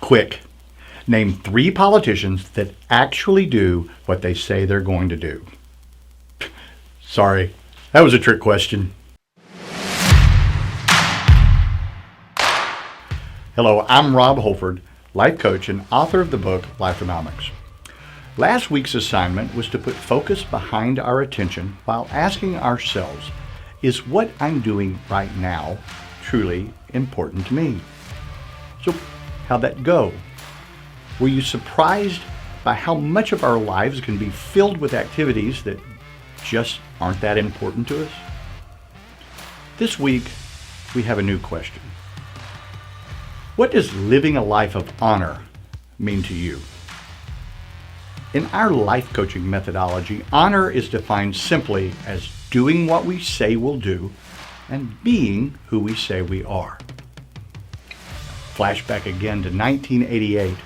Quick, name 3 politicians that actually do what they say they're going to do. Sorry, that was a trick question. Hello, I'm Rob Holdford, life coach and author of the book Lifeonomics. Last week's assignment was to put focus behind our attention while asking ourselves, is what I'm doing right now truly important to me? So, how'd that go? Were you surprised by how much of our lives can be filled with activities that just aren't that important to us? This week, we have a new question. What does living a life of honor mean to you? In our life coaching methodology, honor is defined simply as doing what we say we'll do and being who we say we are. Flashback again to 1988.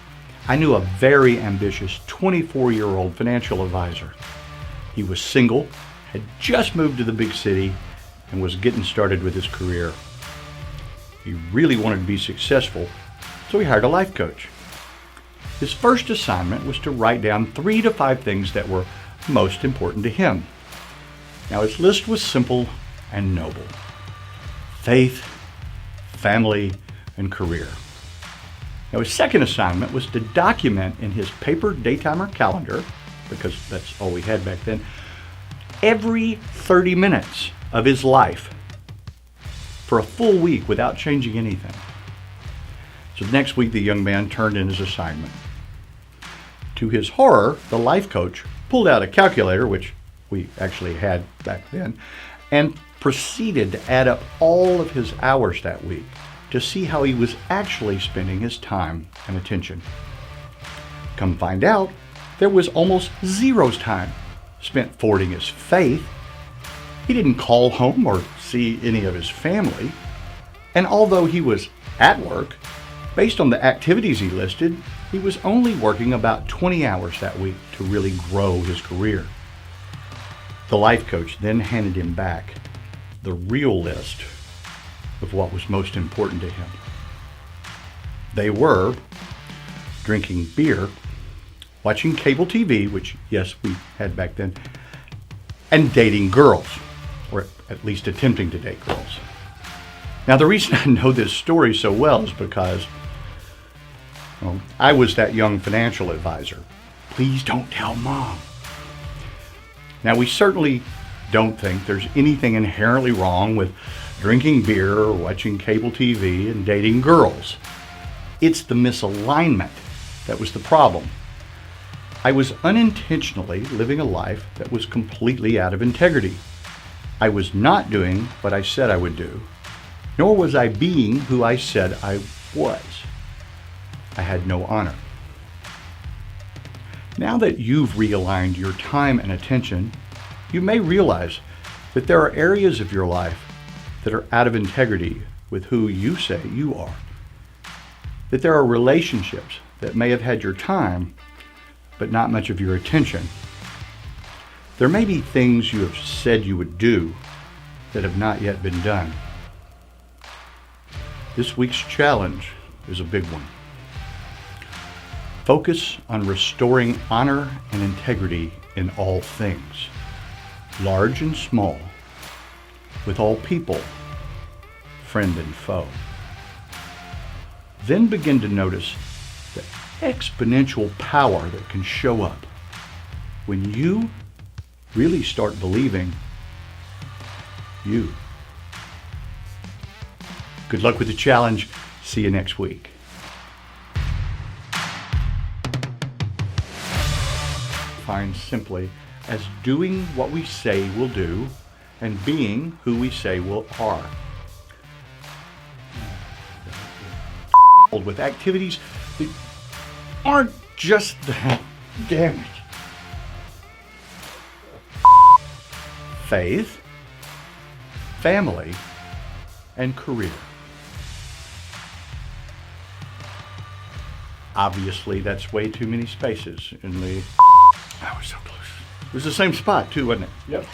I knew a very ambitious 24-year-old financial advisor. He was single, had just moved to the big city, and was getting started with his career. He really wanted to be successful, so he hired a life coach. His first assignment was to write down 3 to 5 things that were most important to him. Now his list was simple and noble: faith, family, and career. Now his second assignment was to document in his paper daytimer calendar, because that's all we had back then, every 30 minutes of his life for a full week without changing anything. So the next week the young man turned in his assignment. To his horror, the life coach pulled out a calculator, which we actually had back then, and proceeded to add up all of his hours that week to see how he was actually spending his time and attention. Come find out, there was almost 0 time spent forwarding his faith. He didn't call home or see any of his family. And although he was at work, based on the activities he listed, he was only working about 20 hours that week to really grow his career. The life coach then handed him back the real list of what was most important to him. They were drinking beer, watching cable TV, which yes, we had back then, and dating girls, or at least attempting to date girls. Now the reason I know this story so well is because I was that young financial advisor. Please don't tell mom. Now we certainly don't think there's anything inherently wrong with drinking beer or watching cable TV and dating girls. It's the misalignment that was the problem. I was unintentionally living a life that was completely out of integrity. I was not doing what I said I would do, nor was I being who I said I was. I had no honor. Now that you've realigned your time and attention, you may realize that there are areas of your life that are out of integrity with who you say you are. That there are relationships that may have had your time, but not much of your attention. There may be things you have said you would do that have not yet been done. This week's challenge is a big one. Focus on restoring honor and integrity in all things, large and small, with all people, friend and foe. Then begin to notice the exponential power that can show up when you really start believing you. Good luck with the challenge. See you next week. Defined simply as doing what we say we'll do and being who we say we are. With activities that aren't just that. Damn it. Faith, family, and career. Obviously, that's way too many spaces in the... I was so close. It was the same spot too, wasn't it? Yep.